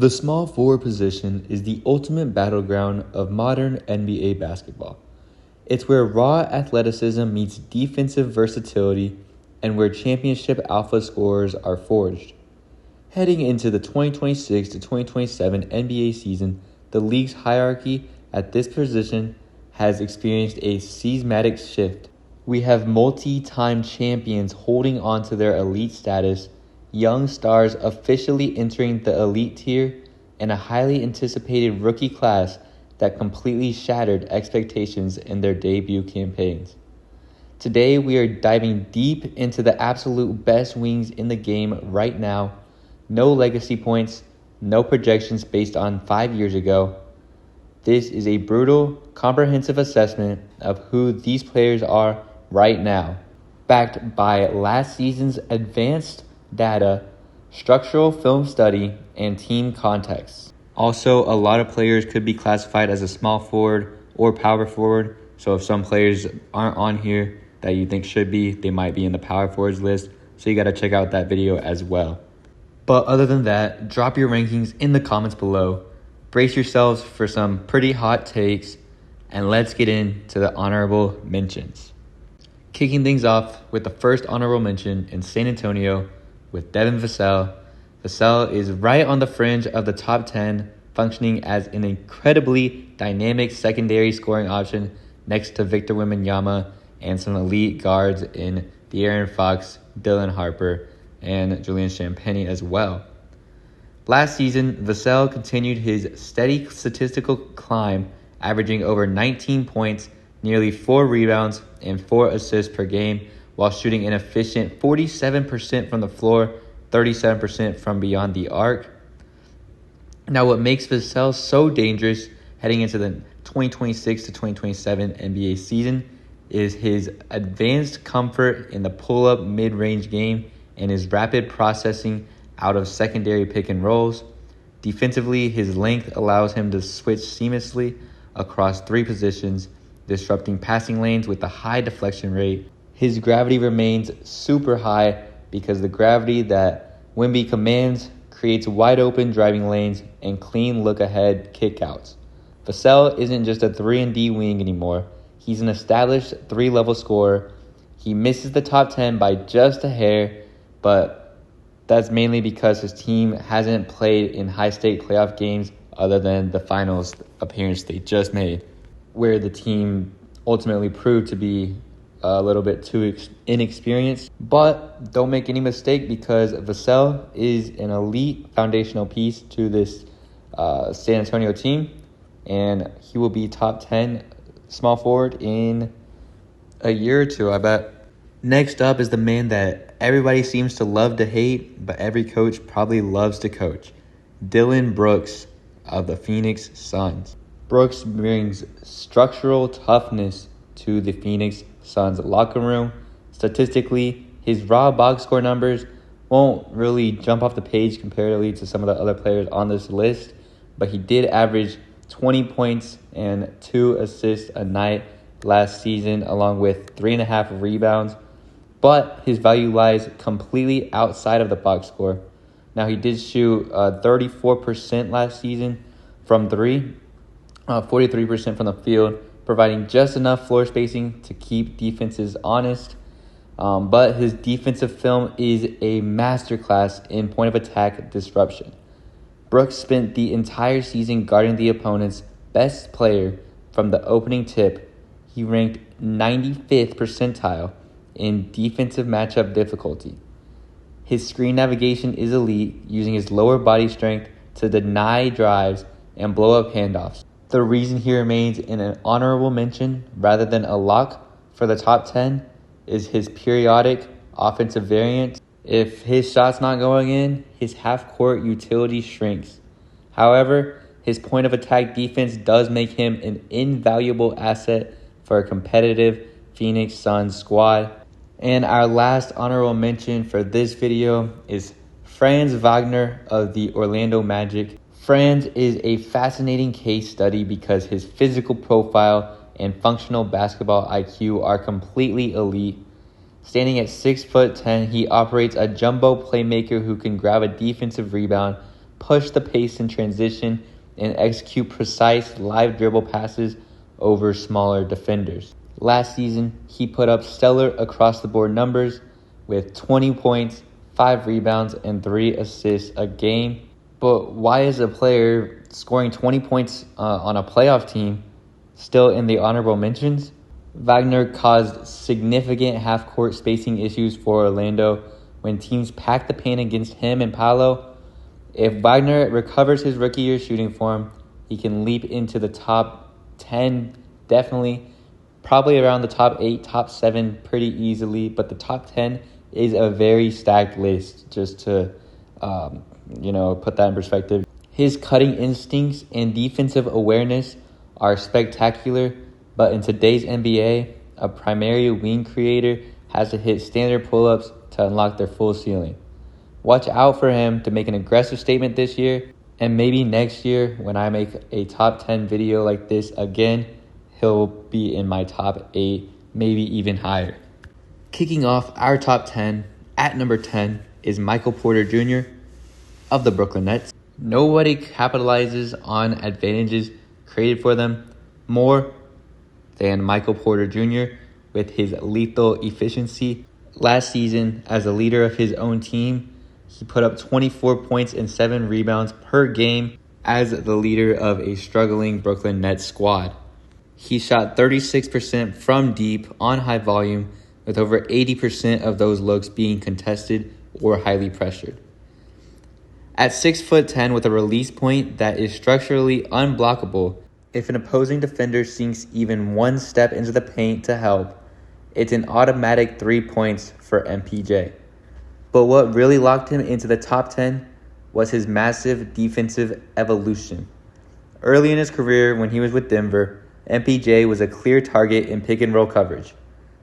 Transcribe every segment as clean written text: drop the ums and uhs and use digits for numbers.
The small forward position is the ultimate battleground of modern NBA basketball. It's where raw athleticism meets defensive versatility and where championship alpha scorers are forged. Heading into the 2026 to 2027 NBA season, the league's hierarchy at this position has experienced a seismic shift. We have multi-time champions holding on to their elite status, young stars officially entering the elite tier, and a highly anticipated rookie class that completely shattered expectations in their debut campaigns. Today, we are diving deep into the absolute best wings in the game right now. No legacy points, no projections based on 5 years ago. This is a brutal, comprehensive assessment of who these players are right now, backed by last season's advanced data, structural film study, and team context. Also, a lot of players could be classified as a small forward or power forward, so if some players aren't on here that you think should be, they might be in the power forwards list, so you got to check out that video as well. But other than that, drop your rankings in the comments below, brace yourselves for some pretty hot takes, and let's get into the honorable mentions. Kicking things off with the first honorable mention in San Antonio with Devin Vassell. Vassell is right on the fringe of the top 10, functioning as an incredibly dynamic secondary scoring option next to Victor Wembanyama and some elite guards in De'Aaron Fox, Dylan Harper, and Julian Champagnie as well. Last season, Vassell continued his steady statistical climb, averaging over 19 points, nearly 4 rebounds, and 4 assists per game, while shooting an efficient 47% from the floor, 37% from beyond the arc. Now, what makes Vassell so dangerous heading into the 2026 to 2027 NBA season is his advanced comfort in the pull-up mid-range game and his rapid processing out of secondary pick and rolls. Defensively, his length allows him to switch seamlessly across 3 positions, disrupting passing lanes with a high deflection rate. His gravity remains super high because the gravity that Wemby commands creates wide open driving lanes and clean look-ahead kickouts. Vassell isn't just a 3-and-D wing anymore. He's an established 3-level scorer. He misses the top 10 by just a hair, but that's mainly because his team hasn't played in high-stake playoff games other than the finals appearance they just made, where the team ultimately proved to be a little bit too inexperienced. But don't make any mistake, because Vassell is an elite foundational piece to this San Antonio team, and he will be top 10 small forward in a year or two, I bet. Next up is the man that everybody seems to love to hate, but every coach probably loves to coach. Dillon Brooks of the Phoenix Suns. Brooks brings structural toughness to the Phoenix Suns locker room. Statistically, his raw box score numbers won't really jump off the page comparatively to some of the other players on this list, but he did average 20 points and 2 assists a night last season, along with 3.5 rebounds. But his value lies completely outside of the box score. Now, he did shoot 34% last season from 3, 43% from the field, providing just enough floor spacing to keep defenses honest. But his defensive film is a masterclass in point-of-attack disruption. Brooks spent the entire season guarding the opponent's best player from the opening tip. He ranked 95th percentile in defensive matchup difficulty. His screen navigation is elite, using his lower body strength to deny drives and blow up handoffs. The reason he remains in an honorable mention rather than a lock for the top 10 is his periodic offensive variance. If his shot's not going in, his half-court utility shrinks. However, his point-of-attack defense does make him an invaluable asset for a competitive Phoenix Suns squad. And our last honorable mention for this video is Franz Wagner of the Orlando Magic. Franz is a fascinating case study because his physical profile and functional basketball IQ are completely elite. Standing at 6'10", he operates a jumbo playmaker who can grab a defensive rebound, push the pace in transition, and execute precise live dribble passes over smaller defenders. Last season, he put up stellar across-the-board numbers with 20 points, 5 rebounds, and 3 assists a game. But why is a player scoring 20 points on a playoff team still in the honorable mentions? Wagner caused significant half-court spacing issues for Orlando when teams packed the paint against him and Paolo. If Wagner recovers his rookie year shooting form, he can leap into the top 10, definitely, probably around the top 8, top 7 pretty easily, but the top 10 is a very stacked list, just to put that in perspective. His cutting instincts and defensive awareness are spectacular, but in today's NBA, a primary wing creator has to hit standard pull-ups to unlock their full ceiling. Watch out for him to make an aggressive statement this year, and maybe next year when I make a top 10 video like this again, he'll be in my top 8, maybe even higher. Kicking off our top 10, at number 10 is Michael Porter Jr. of the Brooklyn Nets. Nobody capitalizes on advantages created for them more than Michael Porter Jr. with his lethal efficiency. Last season, as a leader of his own team, he put up 24 points and 7 rebounds per game as the leader of a struggling Brooklyn Nets squad. He shot 36% from deep on high volume, with over 80% of those looks being contested or highly pressured. At 6'10" with a release point that is structurally unblockable, if an opposing defender sinks even one step into the paint to help, it's an automatic 3 points for MPJ. But what really locked him into the top 10 was his massive defensive evolution. Early in his career, when he was with Denver, MPJ was a clear target in pick and roll coverage.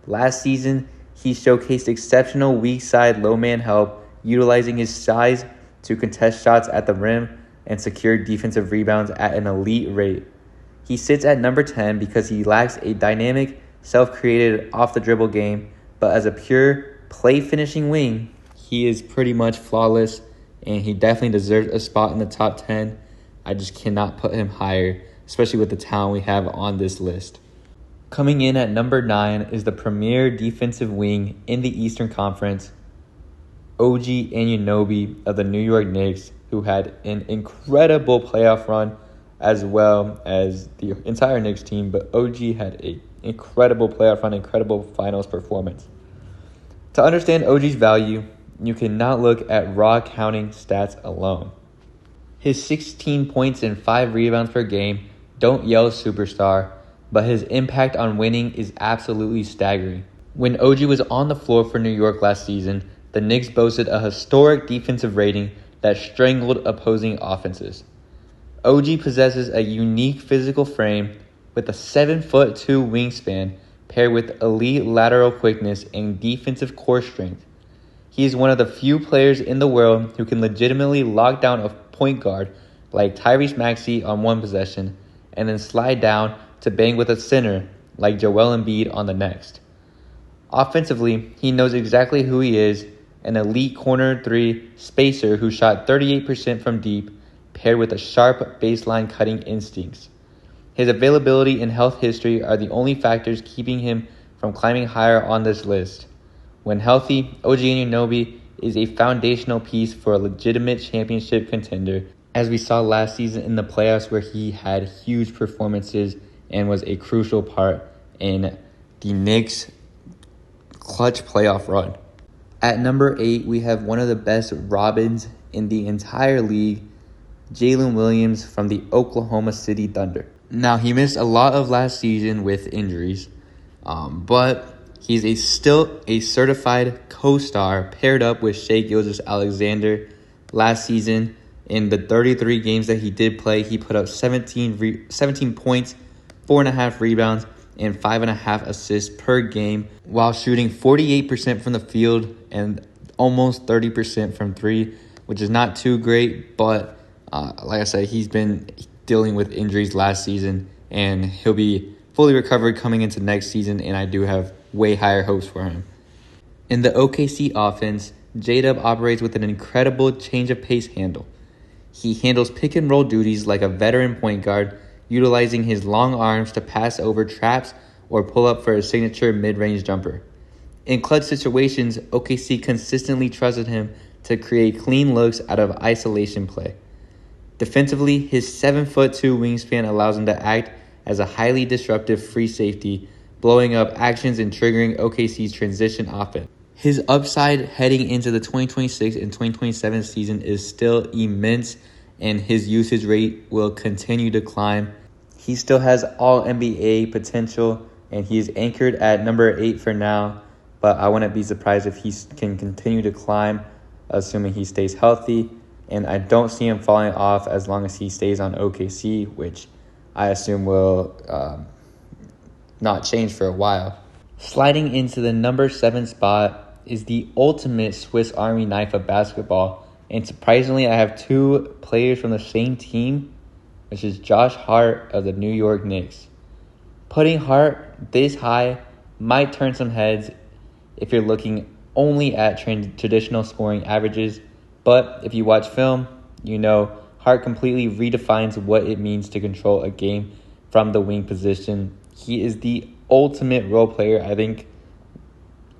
Last season, he showcased exceptional weak side low man help, utilizing his size to contest shots at the rim and secure defensive rebounds at an elite rate. He sits at number 10 because he lacks a dynamic, self-created off-the-dribble game, but as a pure play-finishing wing, he is pretty much flawless, and he definitely deserves a spot in the top 10. I just cannot put him higher, especially with the talent we have on this list. Coming in at number 9 is the premier defensive wing in the Eastern Conference, OG Anunoby of the New York Knicks, who had an incredible playoff run as well as the entire Knicks team, but OG had an incredible playoff run, incredible finals performance. To understand OG's value, you cannot look at raw counting stats alone. His 16 points and 5 rebounds per game don't yell superstar, but his impact on winning is absolutely staggering. When OG was on the floor for New York last season, the Knicks boasted a historic defensive rating that strangled opposing offenses. OG possesses a unique physical frame with a 7'2" wingspan paired with elite lateral quickness and defensive core strength. He is one of the few players in the world who can legitimately lock down a point guard like Tyrese Maxey on one possession and then slide down to bang with a center like Joel Embiid on the next. Offensively, he knows exactly who he is, an elite corner 3 spacer who shot 38% from deep, paired with a sharp baseline cutting instincts. His availability and health history are the only factors keeping him from climbing higher on this list. When healthy, OG Anunoby is a foundational piece for a legitimate championship contender, as we saw last season in the playoffs where he had huge performances and was a crucial part in the Knicks' clutch playoff run. At number 8, we have one of the best Robins in the entire league, Jalen Williams from the Oklahoma City Thunder. Now, he missed a lot of last season with injuries, but he's still a certified co-star paired up with Shai Gilgeous-Alexander. Last season, in the 33 games that he did play, he put up 17 points, 4.5 rebounds, and 5.5 assists per game, while shooting 48% from the field and almost 30% from 3, which is not too great, but like I said, he's been dealing with injuries last season, and he'll be fully recovered coming into next season, and I do have way higher hopes for him. In the OKC offense, J-Dub operates with an incredible change of pace handle. He handles pick and roll duties like a veteran point guard, utilizing his long arms to pass over traps or pull up for a signature mid-range jumper. In clutch situations, OKC consistently trusted him to create clean looks out of isolation play. Defensively, his 7'2" wingspan allows him to act as a highly disruptive free safety, blowing up actions and triggering OKC's transition offense. His upside heading into the 2026 and 2027 season is still immense, and his usage rate will continue to climb. He still has all NBA potential, and he is anchored at number 8 for now, but I wouldn't be surprised if he can continue to climb, assuming he stays healthy, and I don't see him falling off as long as he stays on OKC, which I assume will not change for a while. Sliding into the number 7 spot is the ultimate Swiss Army knife of basketball, and surprisingly I have 2 players from the same team, which is Josh Hart of the New York Knicks. Putting Hart this high might turn some heads if you're looking only at traditional scoring averages, but if you watch film, you know Hart completely redefines what it means to control a game from the wing position. He is the ultimate role player. I think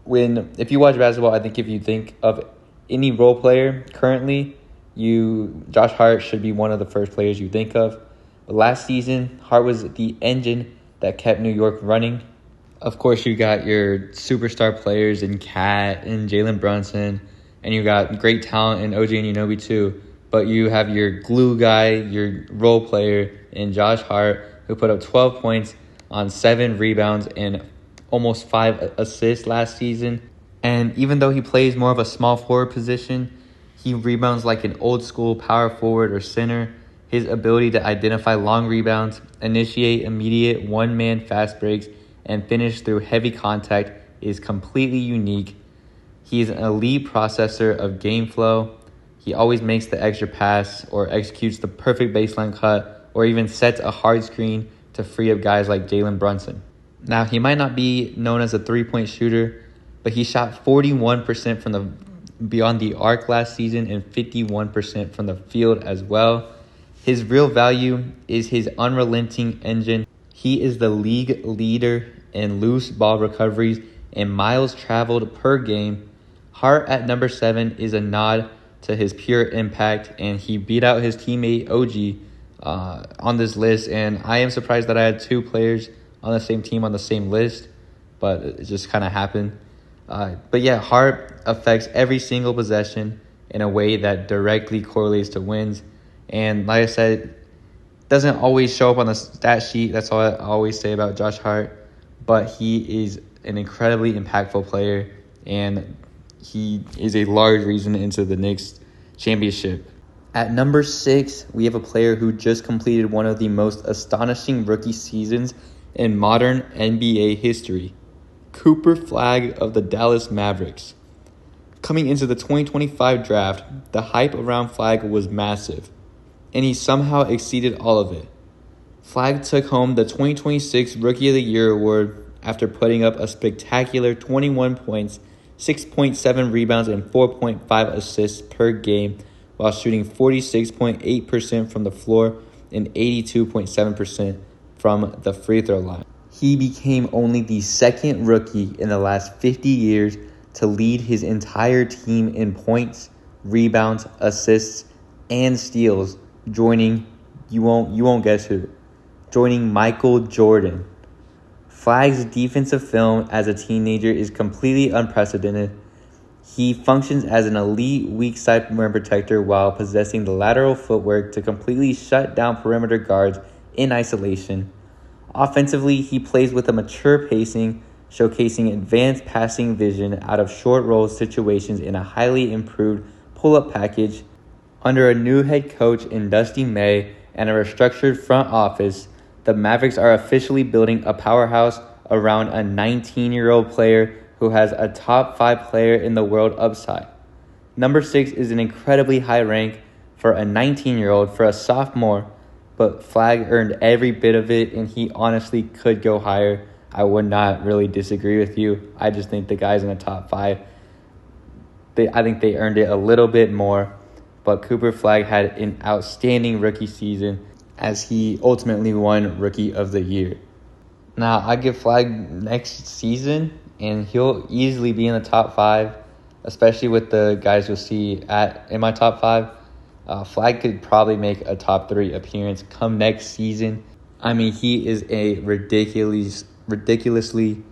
if you watch basketball, I think if you think of any role player currently, Josh Hart should be one of the first players you think of. Last season, Hart was the engine that kept New York running. Of course, you got your superstar players in Cat and Jalen Brunson, and you got great talent in OG Anunoby too. But you have your glue guy, your role player in Josh Hart, who put up 12 points on 7 rebounds and almost 5 assists last season. And even though he plays more of a small forward position, he rebounds like an old school power forward or center. His ability to identify long rebounds, initiate immediate one-man fast breaks, and finish through heavy contact is completely unique. He is an elite processor of game flow. He always makes the extra pass or executes the perfect baseline cut or even sets a hard screen to free up guys like Jalen Brunson. Now, he might not be known as a three-point shooter, but he shot 41% from the beyond the arc last season and 51% from the field as well. His real value is his unrelenting engine. He is the league leader in loose ball recoveries and miles traveled per game. Hart at number 7 is a nod to his pure impact, and he beat out his teammate OG on this list. And I am surprised that I had 2 players on the same team on the same list, but it just kind of happened. But yeah, Hart affects every single possession in a way that directly correlates to wins. And like I said, doesn't always show up on the stat sheet. That's all I always say about Josh Hart. But he is an incredibly impactful player, and he is a large reason into the Knicks championship. At number 6, we have a player who just completed one of the most astonishing rookie seasons in modern NBA history. Cooper Flagg of the Dallas Mavericks. Coming into the 2025 draft, the hype around Flagg was massive, and he somehow exceeded all of it. Flagg took home the 2026 Rookie of the Year award after putting up a spectacular 21 points, 6.7 rebounds, and 4.5 assists per game while shooting 46.8% from the floor and 82.7% from the free throw line. He became only the second rookie in the last 50 years to lead his entire team in points, rebounds, assists, and steals, joining, you won't guess who, joining Michael Jordan. Flagg's defensive film as a teenager is completely unprecedented. He functions as an elite weak side rim protector while possessing the lateral footwork to completely shut down perimeter guards in isolation. Offensively, he plays with a mature pacing, showcasing advanced passing vision out of short roll situations in a highly improved pull-up package. Under a new head coach in Dusty May and a restructured front office, the Mavericks are officially building a powerhouse around a 19-year-old player who has a top 5 player in the world upside. Number 6 is an incredibly high rank for a 19-year-old for a sophomore, but Flagg earned every bit of it, and he honestly could go higher. I would not really disagree with you. I just think the guys in the top 5, I think they earned it a little bit more. but Cooper Flagg had an outstanding rookie season as he ultimately won Rookie of the Year. Now, I give Flagg next season, and he'll easily be in the top 5, especially with the guys you'll see in my top 5. Flagg could probably make a top 3 appearance come next season. I mean, he is a ridiculously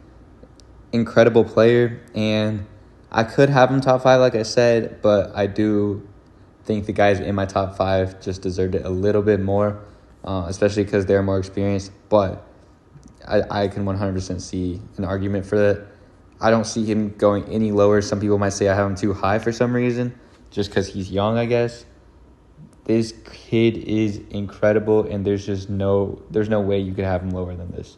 incredible player, and I could have him top 5, like I said, but I do think the guys in my top 5 just deserved it a little bit more, especially because they're more experienced. But I can 100% see an argument for that. I don't see him going any lower. Some people might say I have him too high for some reason, just because he's young, I guess. This kid is incredible, and there's no way you could have him lower than this.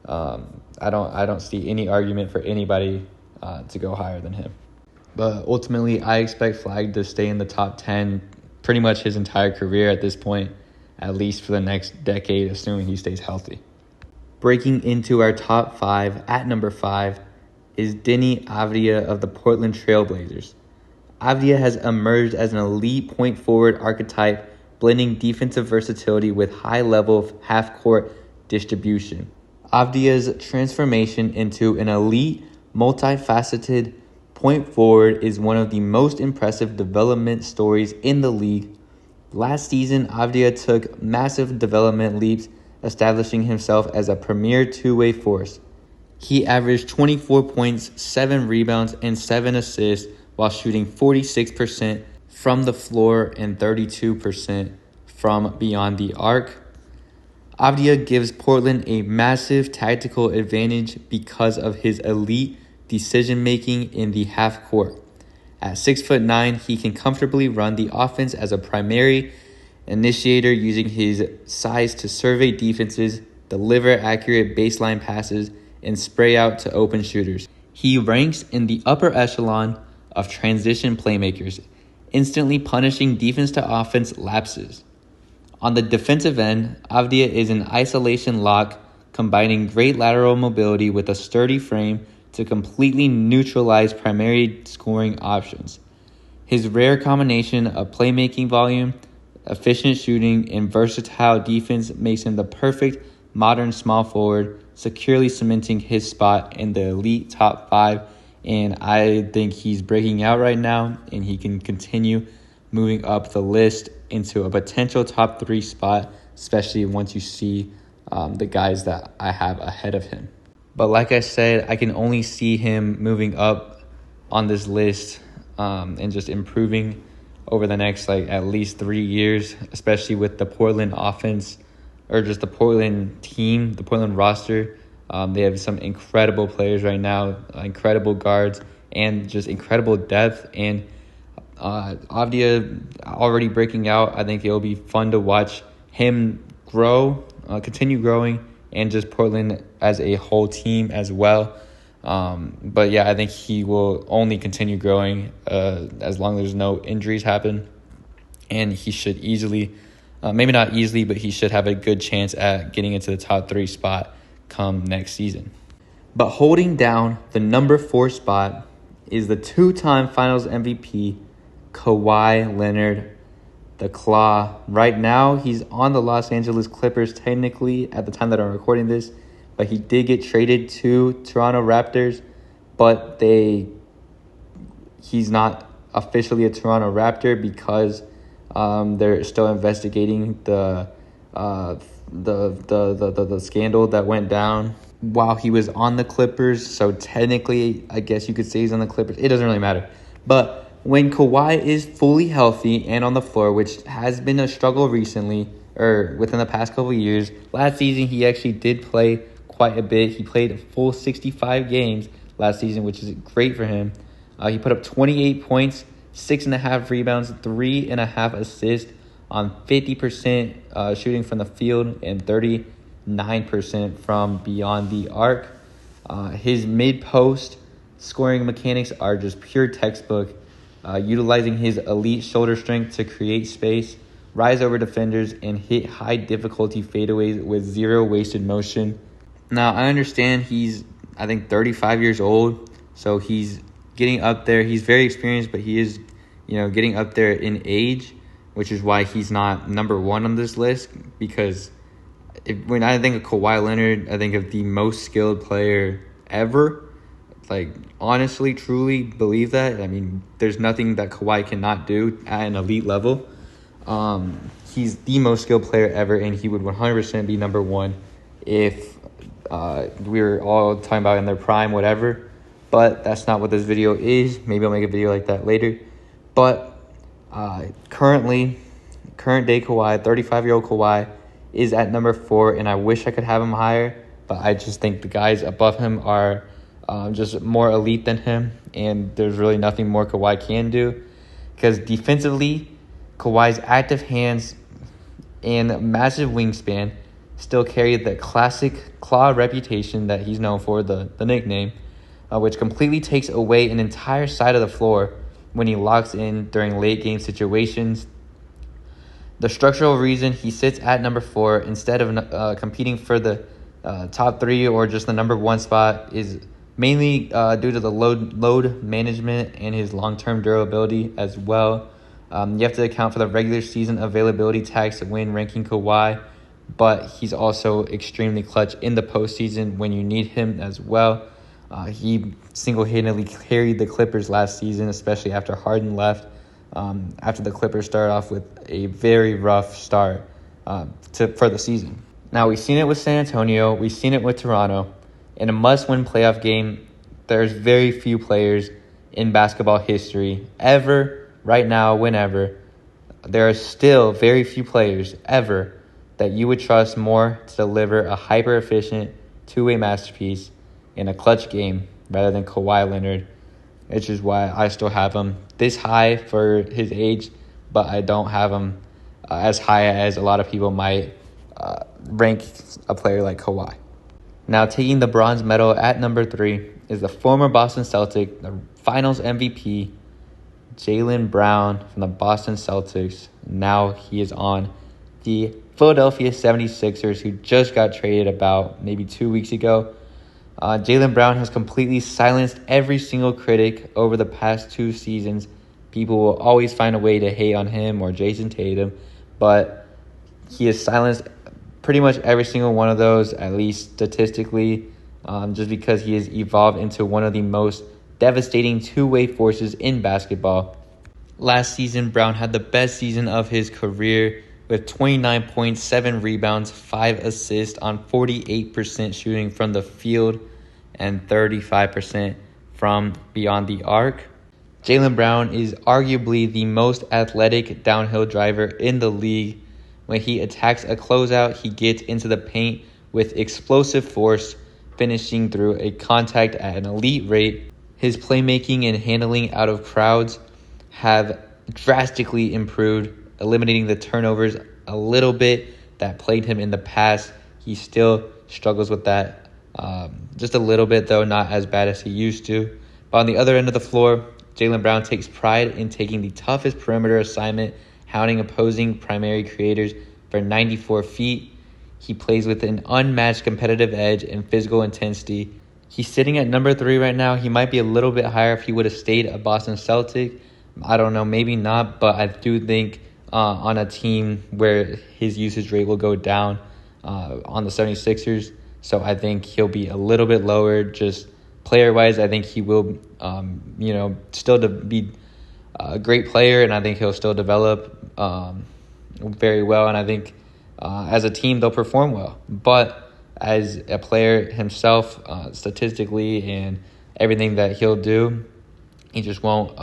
I don't see any argument for anybody to go higher than him. But ultimately, I expect Flagg to stay in the top 10 pretty much his entire career at this point, at least for the next decade, assuming he stays healthy. Breaking into our top 5, at number 5, is Deni Avdija of the Portland Trail Blazers. Avdija has emerged as an elite point forward archetype, blending defensive versatility with high-level half-court distribution. Avdija's transformation into an elite, multifaceted point forward is one of the most impressive development stories in the league. Last season, Avdija took massive development leaps, establishing himself as a premier two-way force. He averaged 24 points, 7 rebounds, and 7 assists while shooting 46% from the floor and 32% from beyond the arc. Avdija gives Portland a massive tactical advantage because of his elite decision-making in the half court. At 6'9", he can comfortably run the offense as a primary initiator, using his size to survey defenses, deliver accurate baseline passes, and spray out to open shooters. He ranks in the upper echelon of transition playmakers, instantly punishing defense to offense lapses. On the defensive end, Avdija is an isolation lock, combining great lateral mobility with a sturdy frame to completely neutralize primary scoring options. His rare combination of playmaking volume, efficient shooting, and versatile defense makes him the perfect modern small forward, securely cementing his spot in the elite top 5. And I think he's breaking out right now, and he can continue moving up the list into a potential top 3 spot, especially once you see the guys that I have ahead of him. But like I said, I can only see him moving up on this list and just improving over the next at least 3 years, especially with the Portland offense, or just the Portland team, the Portland roster. They have some incredible players right now, incredible guards, and just incredible depth. And Avdija already breaking out. I think it'll be fun to watch him grow, continue growing, and just Portland as a whole team as well. But yeah, I think he will only continue growing as long as there's no injuries happen. And he should easily, maybe not easily, but he should have a good chance at getting into the top 3 spot come next season. But holding down the number 4 spot is the 2-time Finals MVP, Kawhi Leonard, the Claw. Right now, he's on the Los Angeles Clippers technically at the time that I'm recording this, but he did get traded to Toronto Raptors, but he's not officially a Toronto Raptor because they're still investigating the scandal that went down while he was on the Clippers. So technically, I guess you could say he's on the Clippers. It doesn't really matter. But when Kawhi is fully healthy and on the floor, which has been a struggle recently, or within the past couple of years, last season he actually did play quite a bit. He played a full 65 games last season, which is great for him. He put up 28 points, 6.5 rebounds, 3.5 assists on 50% shooting from the field and 39% from beyond the arc. His mid-post scoring mechanics are just pure textbook, utilizing his elite shoulder strength to create space, rise over defenders, and hit high-difficulty fadeaways with zero wasted motion. Now, I understand he's, 35 years old, so he's getting up there. He's very experienced, but he is, getting up there in age, which is why he's not number one on this list. Because when I think of Kawhi Leonard, I think of the most skilled player ever. Like, honestly, truly believe that. I mean, there's nothing that Kawhi cannot do at an elite level. He's the most skilled player ever, and he would 100% be number one if we were all talking about in their prime, whatever. But that's not what this video is. Maybe I'll make a video like that later. But current day Kawhi, 35-year-old Kawhi, is at number 4, and I wish I could have him higher, but I just think the guys above him are just more elite than him, and there's really nothing more Kawhi can do. Because defensively, Kawhi's active hands and massive wingspan still carry the classic claw reputation that he's known for, the nickname, which completely takes away an entire side of the floor when he locks in during late game situations. The structural reason he sits at number 4 instead of competing for the top 3 or just the number 1 spot is mainly due to the load management and his long-term durability as well. You have to account for the regular season availability tax when ranking Kawhi, but he's also extremely clutch in the postseason when you need him as well. He single-handedly carried the Clippers last season, especially after Harden left, after the Clippers started off with a very rough start for the season. Now, we've seen it with San Antonio. We've seen it with Toronto. In a must-win playoff game, there's very few players in basketball history ever, right now, whenever. There are still very few players ever that you would trust more to deliver a hyper-efficient two-way masterpiece in a clutch game rather than Kawhi Leonard, which is why I still have him this high for his age, but I don't have him as high as a lot of people might rank a player like Kawhi. Now, taking the bronze medal at number 3 is the former Boston Celtic, the Finals MVP, Jaylen Brown from the Boston Celtics. Now he is on the Philadelphia 76ers, who just got traded about maybe 2 weeks ago. Jaylen Brown has completely silenced every single critic over the past 2 seasons. People will always find a way to hate on him or Jason Tatum, but he has silenced pretty much every single one of those, at least statistically, just because he has evolved into one of the most devastating two-way forces in basketball. Last season, Brown had the best season of his career with 29 points, 7 rebounds, 5 assists on 48% shooting from the field and 35% from beyond the arc. Jaylen Brown is arguably the most athletic downhill driver in the league. When he attacks a closeout, he gets into the paint with explosive force, finishing through a contact at an elite rate. His playmaking and handling out of crowds have drastically improved, eliminating the turnovers a little bit that plagued him in the past. He still struggles with that just a little bit, though not as bad as he used to. But on the other end of the floor, Jaylen Brown takes pride in taking the toughest perimeter assignment, hounding opposing primary creators for 94 feet. He plays with an unmatched competitive edge and physical intensity. He's sitting at number 3 right now. He might be a little bit higher if he would have stayed a Boston Celtic. I don't know, maybe not, but I do think on a team where his usage rate will go down on the 76ers. So I think he'll be a little bit lower just player-wise. I think he will, still be a great player, and I think he'll still develop very well. And I think as a team, they'll perform well. But as a player himself, statistically and everything that he'll do, he just won't.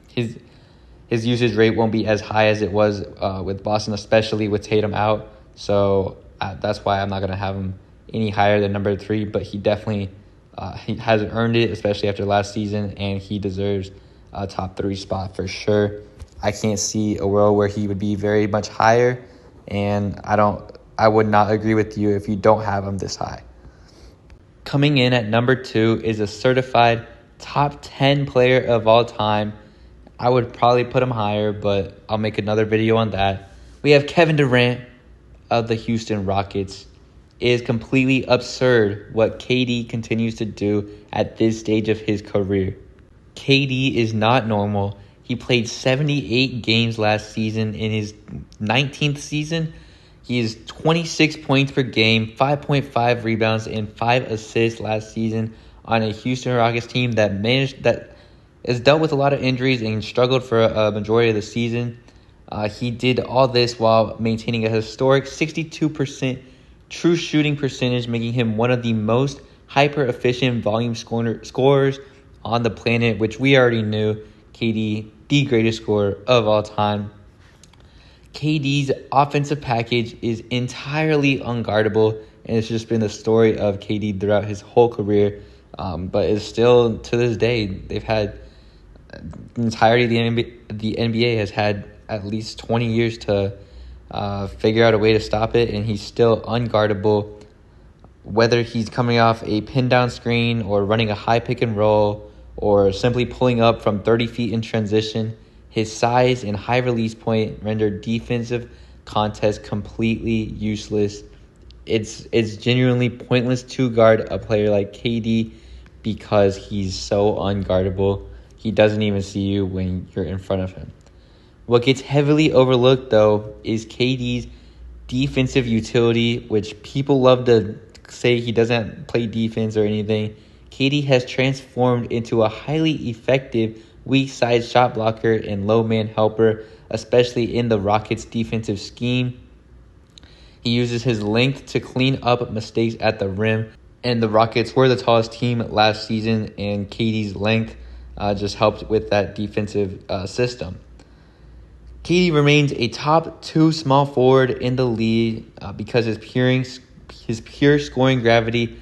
His usage rate won't be as high as it was with Boston, especially with Tatum out. So that's why I'm not going to have him any higher than number 3. But he definitely he has earned it, especially after last season, and he deserves a top 3 spot for sure. I can't see a world where he would be very much higher, and I would not agree with you if you don't have him this high. Coming in at number 2 is a certified top 10 player of all time. I would probably put him higher, but I'll make another video on that. We have Kevin Durant of the Houston Rockets. It is completely absurd what KD continues to do at this stage of his career. KD is not normal. He played 78 games last season. In his 19th season, he is 26 points per game, 5.5 rebounds, and 5 assists last season on a Houston Rockets team that has dealt with a lot of injuries and struggled for a majority of the season. He did all this while maintaining a historic 62% true shooting percentage, making him one of the most hyper-efficient volume scorers on the planet, which we already knew. KD, the greatest scorer of all time. KD's offensive package is entirely unguardable, and it's just been the story of KD throughout his whole career. But it's still, to this day, they've had the entirety of the NBA has had at least 20 years to figure out a way to stop it, and he's still unguardable. Whether he's coming off a pin down screen or running a high pick and roll or simply pulling up from 30 feet in transition, his size and high release point render defensive contests completely useless. It's genuinely pointless to guard a player like KD because he's so unguardable. He doesn't even see you when you're in front of him. What gets heavily overlooked, though, is KD's defensive utility, which people love to say he doesn't play defense or anything. KD has transformed into a highly effective weak side shot blocker and low man helper, especially in the Rockets' defensive scheme. He uses his length to clean up mistakes at the rim, and the Rockets were the tallest team last season, and KD's length just helped with that defensive system. KD remains a top 2 small forward in the league because his pure scoring gravity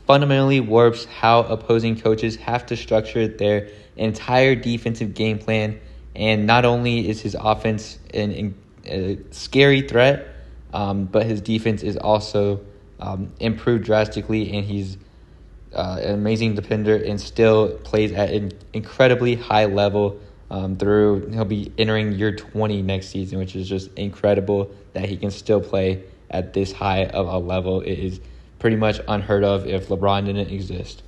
fundamentally warps how opposing coaches have to structure their entire defensive game plan. And not only is his offense a scary threat, but his defense is also improved drastically, and he's an amazing defender and still plays at an incredibly high level. He'll be entering year 20 next season, which is just incredible that he can still play at this high of a level. It is pretty much unheard of if LeBron didn't exist.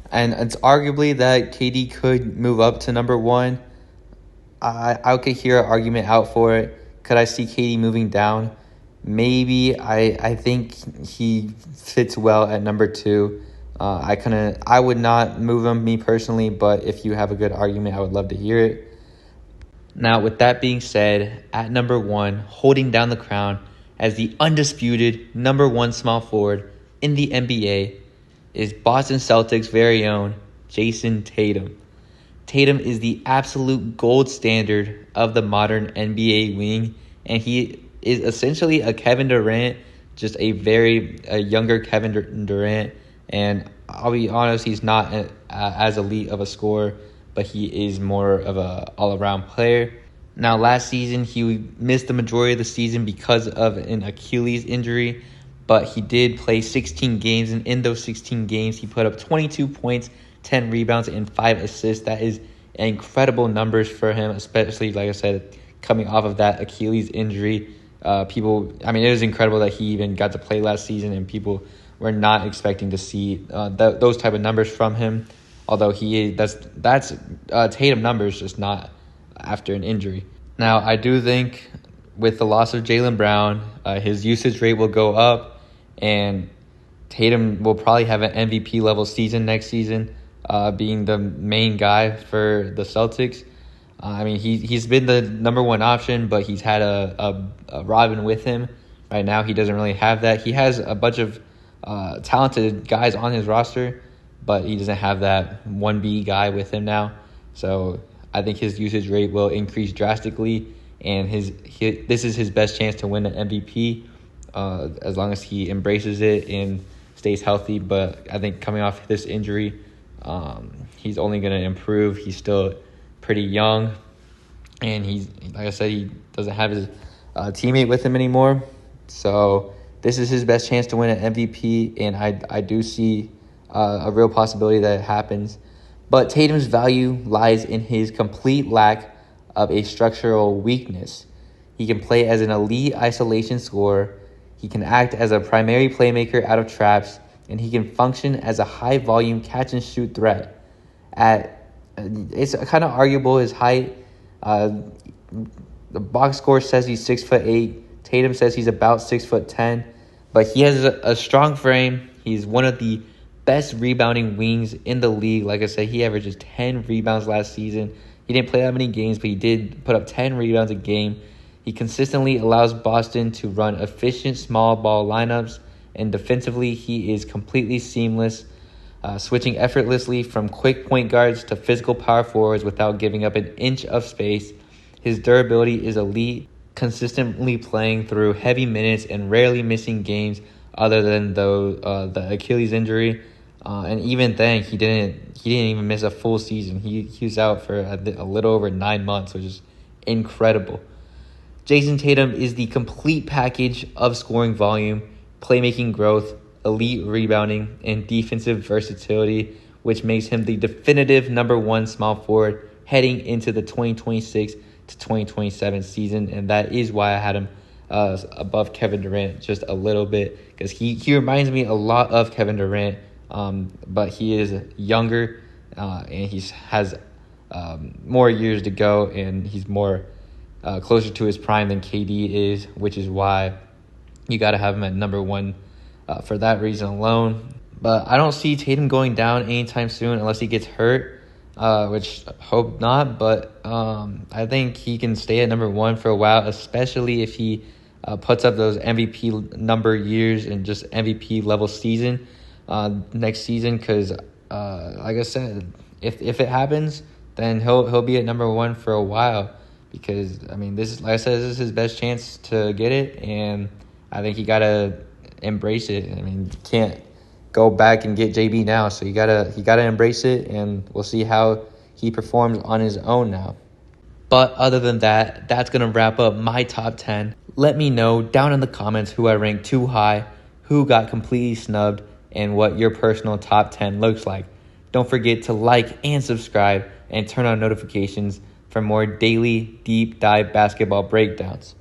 And it's arguably that KD could move up to number 1. I could hear an argument out for it. Could I see KD moving down? Maybe. I think he fits well at number 2. I would not move him, me personally, but if you have a good argument, I would love to hear it. Now, with that being said, at number 1, holding down the crown as the undisputed number 1 small forward in the NBA is Boston Celtics' very own Jason Tatum. Tatum is the absolute gold standard of the modern NBA wing, and he is essentially a Kevin Durant, just a younger Kevin Durant. And I'll be honest, he's not as elite of a scorer, but he is more of a all-around player. Now, last season, he missed the majority of the season because of an Achilles injury, but he did play 16 games, and in those 16 games, he put up 22 points, 10 rebounds, and 5 assists. That is incredible numbers for him, especially, like I said, coming off of that Achilles injury. It was incredible that he even got to play last season, and people were not expecting to see those type of numbers from him. Although that's Tatum numbers, just not after an injury. Now, I do think with the loss of Jaylen Brown, his usage rate will go up, and Tatum will probably have an MVP level season next season, being the main guy for the Celtics. He's been the number 1 option, but he's had a Robin with him. Right now, he doesn't really have that. He has a bunch of talented guys on his roster, but he doesn't have that 1B guy with him now. So I think his usage rate will increase drastically, and this is his best chance to win an MVP as long as he embraces it and stays healthy. But I think coming off this injury, he's only going to improve. He's still pretty young, and like I said, he doesn't have his teammate with him anymore. So this is his best chance to win an MVP, and I do see a real possibility that it happens. But Tatum's value lies in his complete lack of a structural weakness. He can play as an elite isolation scorer, he can act as a primary playmaker out of traps, and he can function as a high-volume catch-and-shoot threat. It's kind of arguable his height. The box score says he's 6'8". Tatum says he's about 6'10", but he has a strong frame. He's one of the best rebounding wings in the league. Like I said, he averages 10 rebounds last season. He didn't play that many games, but he did put up 10 rebounds a game. He consistently allows Boston to run efficient small ball lineups, and defensively, he is completely seamless, switching effortlessly from quick point guards to physical power forwards without giving up an inch of space. His durability is elite, consistently playing through heavy minutes and rarely missing games other than the Achilles injury. And even then, he didn't even miss a full season. He was out for a little over 9 months, which is incredible. Jason Tatum is the complete package of scoring volume, playmaking growth, elite rebounding, and defensive versatility, which makes him the definitive number one small forward heading into the 2026 to 2027 season. And that is why I had him above Kevin Durant just a little bit, because he reminds me a lot of Kevin Durant, but he is younger and he has more years to go, and he's more closer to his prime than KD is, which is why you got to have him at number one for that reason alone. But I don't see Tatum going down anytime soon unless he gets hurt, which I hope not. But I think he can stay at number one for a while, especially if he puts up those MVP number years and just MVP level season next season. Because like I said, if it happens, then he'll be at number one for a while. Because I mean, this is his best chance to get it, and I think he gotta embrace it. I mean, you can't go back and get JB now, so he gotta embrace it, and we'll see how he performs on his own now. But other than that, that's gonna wrap up my top 10. Let me know down in the comments who I ranked too high, who got completely snubbed, and what your personal top 10 looks like. Don't forget to like and subscribe and turn on notifications for more daily deep dive basketball breakdowns.